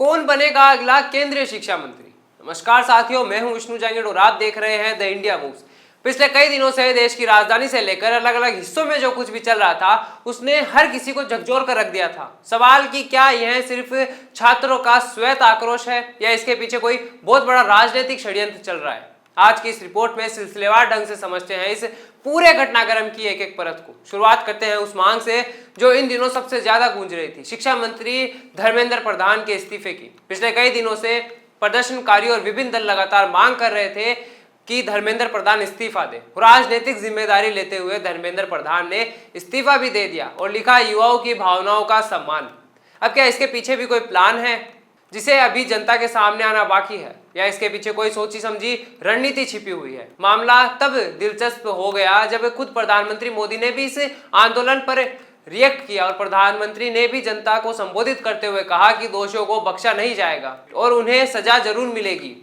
कौन बनेगा अगला केंद्रीय शिक्षा मंत्री। नमस्कार साथियों, मैं हूं विष्णु जांगेड़ और आप देख रहे हैं द इंडिया मूव्स। पिछले कई दिनों से देश की राजधानी से लेकर अलग अलग हिस्सों में जो कुछ भी चल रहा था उसने हर किसी को झकझोर कर रख दिया था। सवाल कि क्या यह सिर्फ छात्रों का स्वैत आक्रोश है या इसके पीछे कोई बहुत बड़ा राजनीतिक षड्यंत्र चल रहा है। आज की इस रिपोर्ट में सिलसिलेवार ढंग से समझते हैं इस पूरे घटनाक्रम की एक एक परत को। शुरुआत करते हैं उस मांग से जो इन दिनों सबसे ज्यादा गूंज रही थी, शिक्षा मंत्री धर्मेंद्र प्रधान के इस्तीफे की। पिछले कई दिनों से प्रदर्शनकारी और विभिन्न दल लगातार मांग कर रहे थे कि धर्मेंद्र प्रधान इस्तीफा दे। राजनीतिक जिम्मेदारी लेते हुए धर्मेंद्र प्रधान ने इस्तीफा भी दे दिया और लिखा, युवाओं की भावनाओं का सम्मान। अब क्या इसके पीछे भी कोई प्लान है जिसे अभी जनता के सामने आना बाकी है, या इसके पीछे कोई सोची समझी रणनीति छिपी हुई है? मामला तब दिलचस्प हो गया जब खुद प्रधानमंत्री मोदी ने भी इस आंदोलन पर रिएक्ट किया और प्रधानमंत्री ने भी जनता को संबोधित करते हुए कहा कि दोषियों को बख्शा नहीं जाएगा और उन्हें सजा जरूर मिलेगी।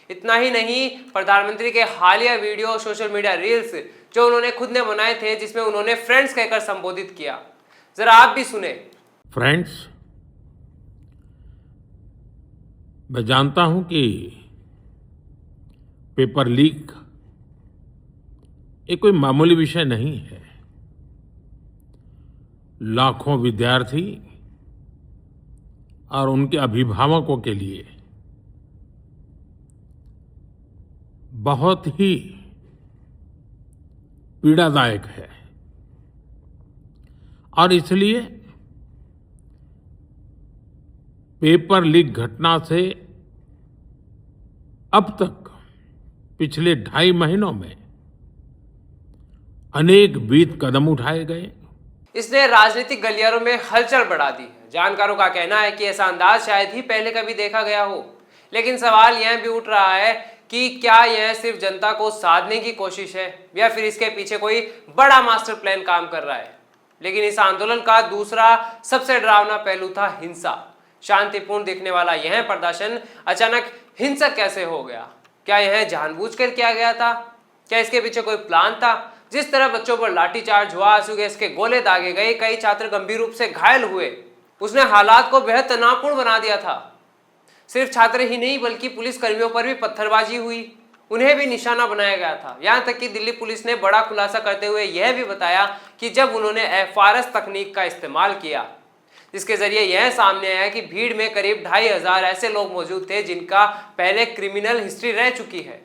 इतना ही नहीं, प्रधानमंत्री के हालिया वीडियो, सोशल मीडिया रील्स जो उन्होंने खुद ने बनाए थे, जिसमें उन्होंने फ्रेंड्स कहकर संबोधित किया, जरा आप भी सुने। फ्रेंड्स, मैं जानता हूं कि पेपर लीक ये कोई मामूली विषय नहीं है। लाखों विद्यार्थी और उनके अभिभावकों के लिए बहुत ही पीड़ादायक है और इसलिए पेपर लीक घटना से अब तक पिछले 2.5 महीनों में अनेक विध कदम उठाए गए। इसने राजनीतिक गलियारों में हलचल बढ़ा दी है। जानकारों का कहना है कि ऐसा अंदाज शायद ही पहले कभी देखा गया हो। लेकिन सवाल यह भी उठ रहा है कि क्या यह सिर्फ जनता को साधने की कोशिश है या फिर इसके पीछे कोई बड़ा मास्टर प्लान काम कर रहा है। लेकिन इस आंदोलन का दूसरा सबसे डरावना पहलू था हिंसा। शांतिपूर्ण दिखने वाला यह प्रदर्शन अचानक हिंसक कैसे हो गया? क्या यह जानबूझकर किया गया था? क्या इसके पीछे कोई प्लान था? जिस तरह बच्चों पर लाठीचार्ज हुआ, आंसू गैस के गोले दागे गए, कई छात्र गंभीर रूप से घायल हुए, उसने हालात को बेहद तनावपूर्ण बना दिया था। सिर्फ छात्र ही नहीं बल्कि पुलिस कर्मियों पर भी पत्थरबाजी हुई, उन्हें भी निशाना बनाया गया था। यहां तक कि दिल्ली पुलिस ने बड़ा खुलासा करते हुए यह भी बताया कि जब उन्होंने FRS तकनीक का इस्तेमाल किया, जिसके जरिए यह सामने आया कि भीड़ में करीब 2500 ऐसे लोग मौजूद थे जिनका पहले क्रिमिनल हिस्ट्री रह चुकी है,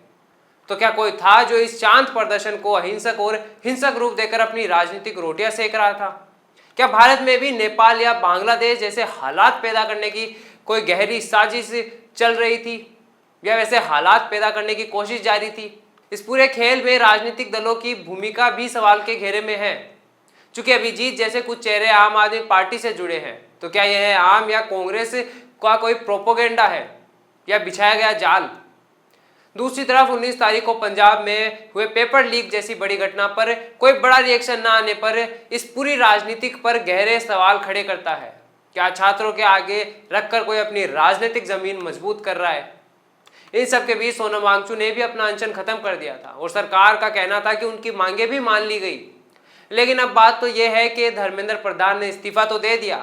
तो क्या कोई था जो इस शांत प्रदर्शन को अहिंसक और हिंसक रूप देकर अपनी राजनीतिक रोटियां सेक रहा था? क्या भारत में भी नेपाल या बांग्लादेश जैसे हालात पैदा करने की कोई गहरी साजिश चल रही थी, या वैसे हालात पैदा करने की कोशिश जारी थी? इस पूरे खेल में राजनीतिक दलों की भूमिका भी सवाल के घेरे में है। चूंकि अभिजीत जैसे कुछ चेहरे आम आदमी पार्टी से जुड़े हैं, तो क्या यह आम या कांग्रेस का कोई प्रोपोगेंडा है या बिछाया गया जाल? दूसरी तरफ 19 तारीख को पंजाब में हुए पेपर लीक जैसी बड़ी घटना पर कोई बड़ा रिएक्शन न आने पर इस पूरी राजनीतिक पर गहरे सवाल खड़े करता है। क्या छात्रों के आगे रखकर कोई अपनी राजनीतिक जमीन मजबूत कर रहा है? इन सबके बीच सोनम वांगचुक ने भी अपना अनशन खत्म कर दिया था और सरकार का कहना था कि उनकी मांगे भी मान ली गई। लेकिन अब बात तो यह है कि धर्मेंद्र प्रधान ने इस्तीफा तो दे दिया,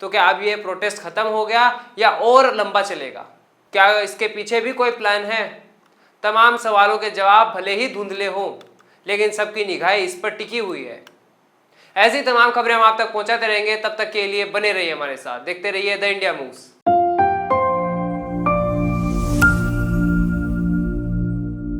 तो क्या अब ये प्रोटेस्ट खत्म हो गया या और लंबा चलेगा? क्या इसके पीछे भी कोई प्लान है? तमाम सवालों के जवाब भले ही धुंधले हों, लेकिन सबकी निगाहें इस पर टिकी हुई है। ऐसी तमाम खबरें हम आप तक पहुंचाते रहेंगे। तब तक के लिए बने रहिए हमारे साथ, देखते रहिए द इंडिया मूव्स।